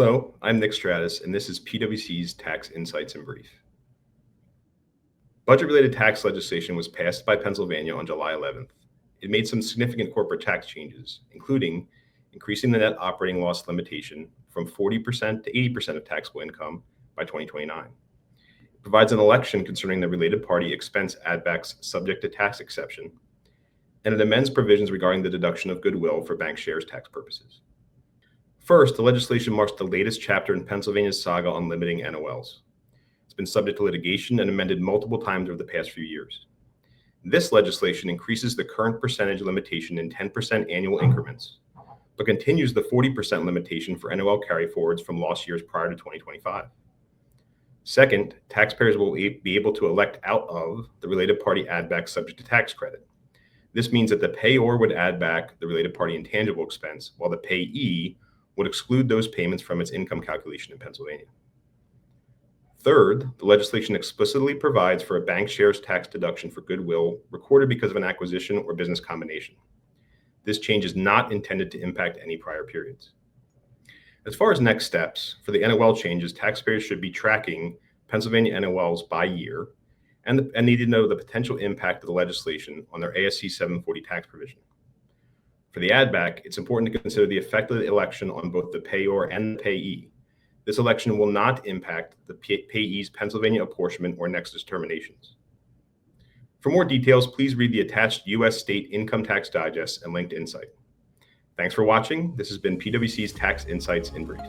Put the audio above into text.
Hello, I'm Nick Stratus, and this is PwC's Tax Insights in Brief. Budget-related tax legislation was passed by Pennsylvania on July 11th. It made some significant corporate tax changes, including increasing the net operating loss limitation from 40% to 80% of taxable income by 2029. It provides an election concerning the related party expense add-backs subject to tax exception, and it amends provisions regarding the deduction of goodwill for bank shares tax purposes. First, the legislation marks the latest chapter in Pennsylvania's saga on limiting NOLs. It's been subject to litigation and amended multiple times over the past few years. This legislation increases the current percentage limitation in 10% annual increments, but continues the 40% limitation for NOL carryforwards from loss years prior to 2025. Second, taxpayers will be able to elect out of the related party add-back subject to tax credit. This means that the payor would add back the related party intangible expense, while the payee would exclude those payments from its income calculation in Pennsylvania. Third, the legislation explicitly provides for a bank shares tax deduction for goodwill recorded because of an acquisition or business combination. This change is not intended to impact any prior periods. As far as next steps, for the NOL changes, taxpayers should be tracking Pennsylvania NOLs by year and need to know the potential impact of the legislation on their ASC 740 tax provision. For the add-back, it's important to consider the effect of the election on both the payor and the payee. This election will not impact the payee's Pennsylvania apportionment or nexus determinations. For more details, please read the attached U.S. State Income Tax Digest and linked insight. Thanks for watching. This has been PwC's Tax Insights in Brief.